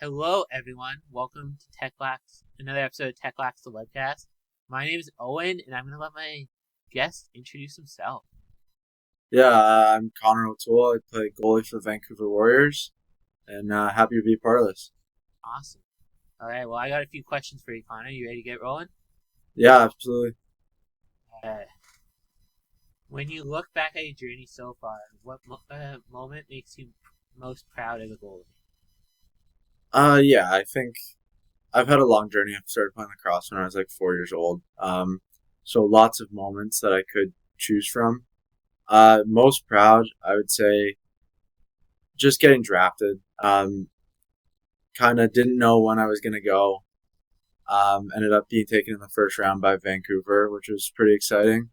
Hello, everyone. Welcome to Tech-Lax, another episode of Tech-Lax, the webcast. My name is Owen, and I'm going to let my guest introduce himself. I'm Connor O'Toole. I play goalie for the Vancouver Warriors, and happy to be a part of this. Awesome. All right, well, I got a few questions for you, Connor. You ready to get rolling? Yeah, absolutely. Uh, when you look back at your journey so far, what moment makes you most proud as a goalie? I think I've had a long journey. I started playing lacrosse when I was like 4 years old. So lots of moments that I could choose from. Most proud, I would say, just getting drafted. Kind of didn't know when I was gonna go. Ended up being taken in the first round by Vancouver, which was pretty exciting.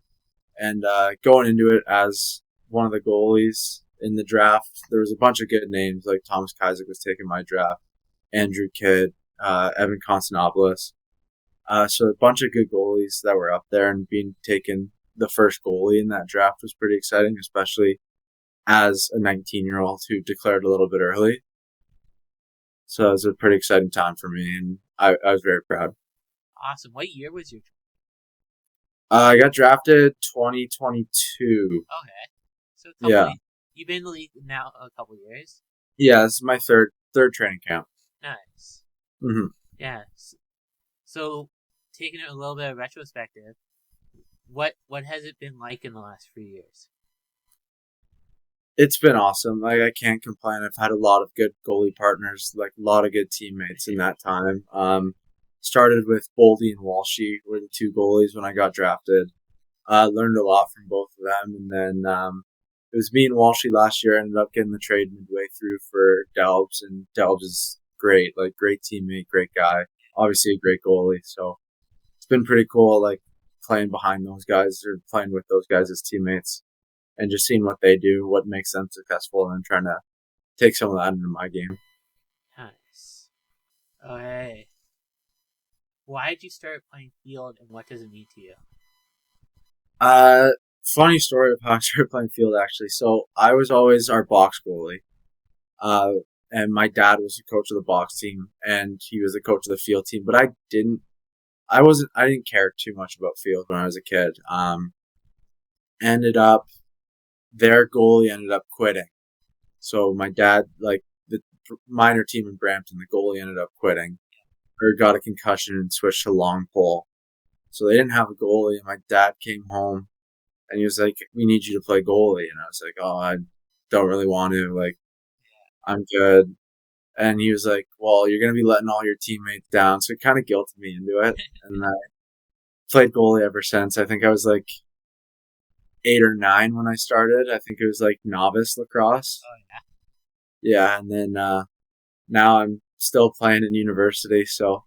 And going into it as one of the goalies in the draft, there was a bunch of good names, like Thomas Kaiser was taking my draft, Andrew Kidd, Evan Konstanopoulos. So a bunch of good goalies that were up there, and being taken the first goalie in that draft was pretty exciting, especially as a 19-year-old who declared a little bit early. So it was a pretty exciting time for me, and I was very proud. Awesome. What year was your? I got drafted 2022. Okay, so a couple. Yeah, You've been in the league now a couple years. yeah, this is my third training camp. Nice. Hmm. Yeah. So, taking it a little bit of retrospective, what has it been like in the last few years? It's been awesome. Like I can't complain. I've had a lot of good goalie partners, like a lot of good teammates in that time. Started with Boldy and Walshy were the two goalies when I got drafted. Learned a lot from both of them, and then it was me and Walshy last year. Ended up getting the trade midway through for Delbs, and Delbs is great, like great teammate, great guy, obviously a great goalie. So it's been pretty cool, like playing behind those guys or playing with those guys as teammates and just seeing what they do, what makes them successful, and then trying to take some of that into my game. Nice. Okay. Why did you start playing field, and what does it mean to you? Uh, Funny story of how I started playing field actually. So I was always our box goalie. Uh, and my dad was the coach of the box team, and he was the coach of the field team. But I didn't care too much about field when I was a kid. Ended up their goalie ended up quitting. So my dad, like the minor team in Brampton, the goalie ended up quitting or got a concussion and switched to long pole. So they didn't have a goalie. And my dad came home and he was like, "We need you to play goalie." And I was like, "Oh, I don't really want to. Like, I'm good." And he was like, "Well, you're gonna be letting all your teammates down." So it kind of guilted me into it, and I played goalie ever since. I think I was like 8 or 9 when I started. I think it was like novice lacrosse. Oh yeah. Yeah, and then now I'm still playing in university. So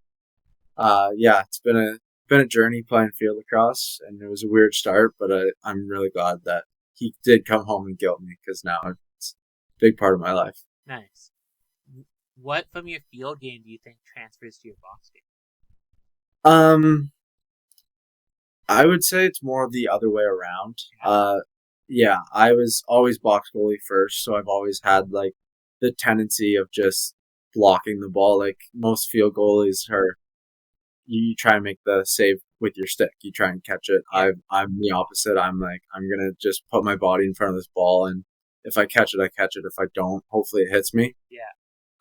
yeah, it's been a journey playing field lacrosse, and it was a weird start, but I'm really glad that he did come home and guilt me because now it's a big part of my life. Nice. What from your field game do you think transfers to your box game? Um, I would say it's more the other way around. Yeah. Yeah, I was always box goalie first, so I've always had like the tendency of just blocking the ball. Like most field goalies are, you try and make the save with your stick. You try and catch it. Yeah. I'm the opposite. I'm like I'm gonna just put my body in front of this ball, and if I catch it, I catch it. If I don't, hopefully it hits me. Yeah.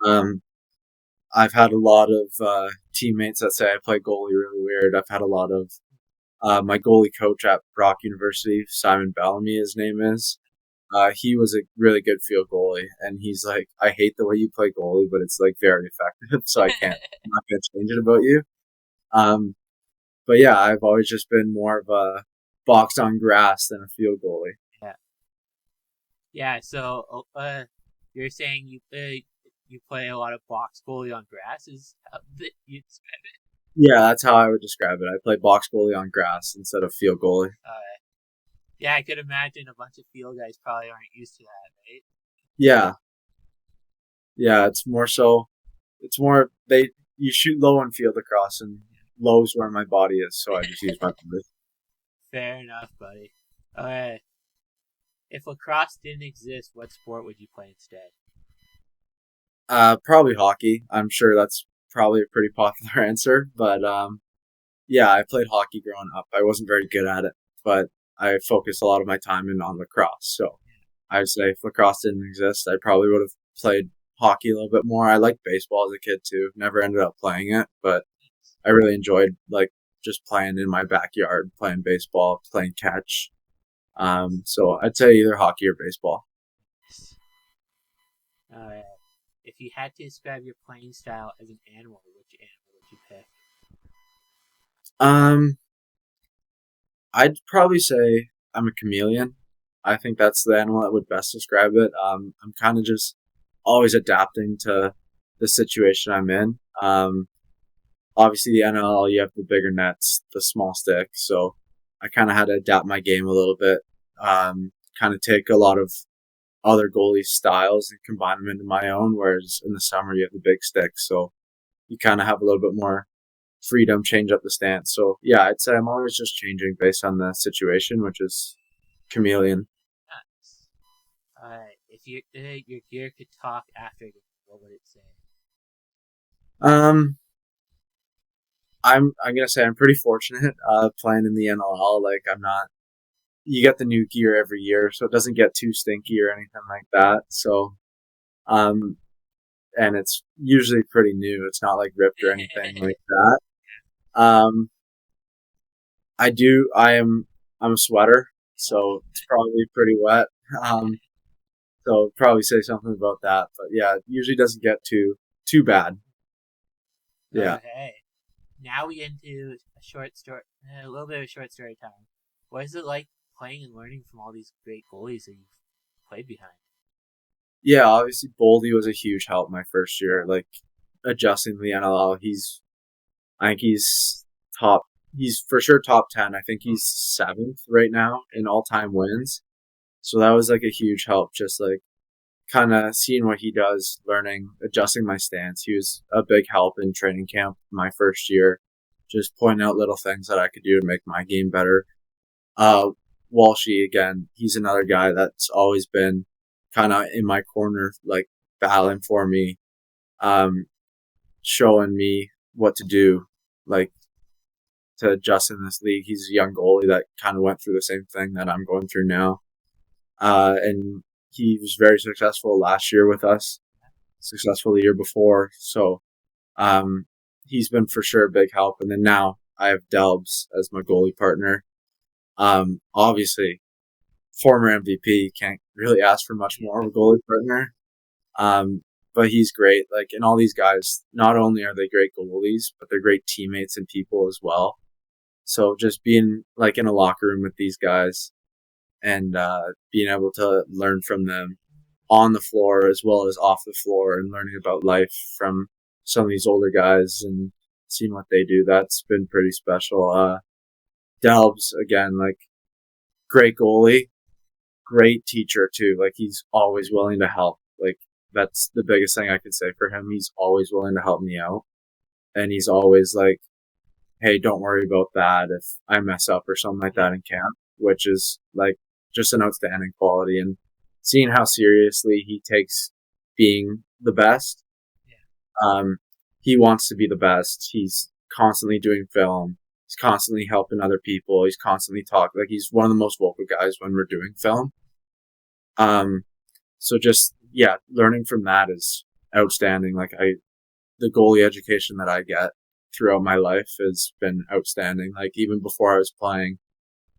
Um, I've had a lot of teammates that say I play goalie really weird. I've had a lot of my goalie coach at Brock University, Simon Bellamy, his name is. He was a really good field goalie, and he's like, I hate the way you play goalie, but it's like very effective, so I'm not gonna change it about you. Um, but yeah, I've always just been more of a box on grass than a field goalie. Yeah. Yeah. So, you're saying you play a lot of box goalie on grass? Is how you describe it? Yeah, that's how I would describe it. I play box goalie on grass instead of field goalie. Yeah, I could imagine a bunch of field guys probably aren't used to that, right? Yeah, yeah, it's more so. It's more they you shoot low on field across, and low's where my body is, so I just use my body. Fair enough, buddy. Okay. If lacrosse didn't exist, what sport would you play instead? Probably hockey. I'm sure that's probably a pretty popular answer, but yeah, I played hockey growing up. I wasn't very good at it, but I focused a lot of my time in on lacrosse. So I'd say if lacrosse didn't exist, I probably would have played hockey a little bit more. I liked baseball as a kid too. Never ended up playing it, but I really enjoyed like just playing in my backyard, playing baseball, playing catch. So I'd say either hockey or baseball. Uh, if you had to describe your playing style as an animal, which animal would you pick? Um, I'd probably say I'm a chameleon. I think that's the animal that would best describe it. I'm kind of just always adapting to the situation I'm in. Obviously, the NLL, you have the bigger nets, the small stick. So I kind of had to adapt my game a little bit, kind of take a lot of other goalie styles and combine them into my own. Whereas in the summer, you have the big stick. So you kind of have a little bit more freedom, change up the stance. So yeah, I'd say I'm always just changing based on the situation, which is chameleon. Nice. If your gear could talk after you, what would it say? Um, I'm gonna say I'm pretty fortunate playing in the NLL. Like I'm not. You get the new gear every year, so it doesn't get too stinky or anything like that. So um, and it's usually pretty new. It's not like ripped or anything like that. Um, I do. I'm a sweater, so it's probably pretty wet. Um, so probably say something about that. But yeah, it usually doesn't get too bad. Yeah. Okay. Now we get into a short story, a little bit of short story time. What is it like playing and learning from all these great goalies that you've played behind? Yeah, obviously Boldy was a huge help my first year. Like adjusting to the NLL, I think top. He's for sure top 10. I think he's seventh right now in all time wins. So that was like a huge help. Just like kind of seeing what he does, learning, adjusting my stance. He was a big help in training camp my first year, just pointing out little things that I could do to make my game better. Uh, Walshy again, he's another guy that's always been kind of in my corner, like battling for me, um, showing me what to do, like to adjust in this league. He's a young goalie that kind of went through the same thing that I'm going through now. And he was very successful last year with us, successful the year before. So, um, he's been for sure a big help. And then now I have Delbs as my goalie partner. Obviously, former MVP, can't really ask for much more of a goalie partner. Um, but he's great. Like, and all these guys, not only are they great goalies, but they're great teammates and people as well. So just being like in a locker room with these guys and being able to learn from them on the floor as well as off the floor and learning about life from some of these older guys and seeing what they do, that's been pretty special. Delbs, again, like great goalie, great teacher too. Like he's always willing to help. Like that's the biggest thing I could say for him. He's always willing to help me out. And he's always like, hey, don't worry about that if I mess up or something like that in camp, which is like just an outstanding quality. And seeing how seriously he takes being the best, um, he wants to be the best. He's constantly doing film. He's constantly helping other people. He's constantly talking. Like he's one of the most vocal guys when we're doing film. Um, so just yeah, learning from that is outstanding. The goalie education that I get throughout my life has been outstanding. Like even before I was playing,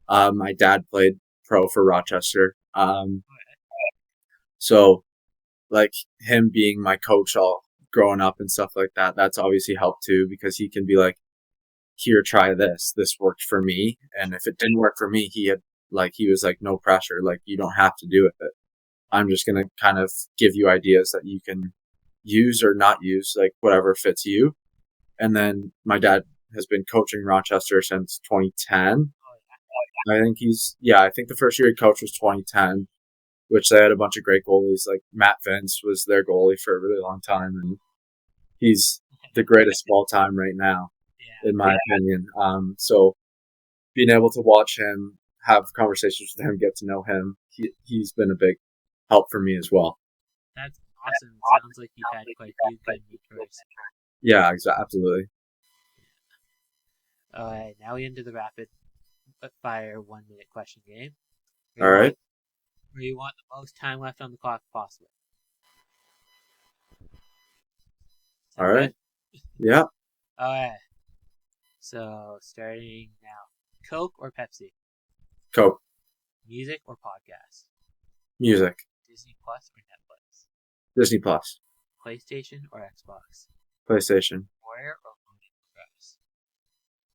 my dad played pro for Rochester. So like him being my coach all growing up and stuff like that, that's obviously helped too because he can be like, here, try this. This worked for me. And if it didn't work for me, he was like, no pressure. Like you don't have to do it. I'm just going to kind of give you ideas that you can use or not use, like whatever fits you. And then my dad has been coaching Rochester since 2010. I think the first year he coached was 2010, which they had a bunch of great goalies. Like Matt Vince was their goalie for a really long time. And he's the greatest of all time right now, Yeah. in my opinion. So being able to watch him, have conversations with him, get to know him, he's been a big help for me as well. That's awesome. It sounds like you've had quite a few good mentors. Yeah, absolutely. All right, now we into the rapid fire 1 minute question game. All right. Where you want the most time left on the clock possible. All right. Yeah. All right. So starting now, Coke or Pepsi? Coke. Music or podcast? Music. Disney Plus or Netflix? Disney Plus. PlayStation or Xbox? PlayStation. Warrior or Progress?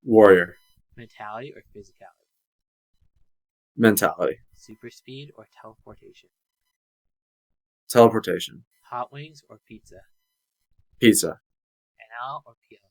Warrior. Mentality or physicality? Mentality. Super speed or teleportation? Teleportation. Hot wings or pizza? Pizza. NL or PLL?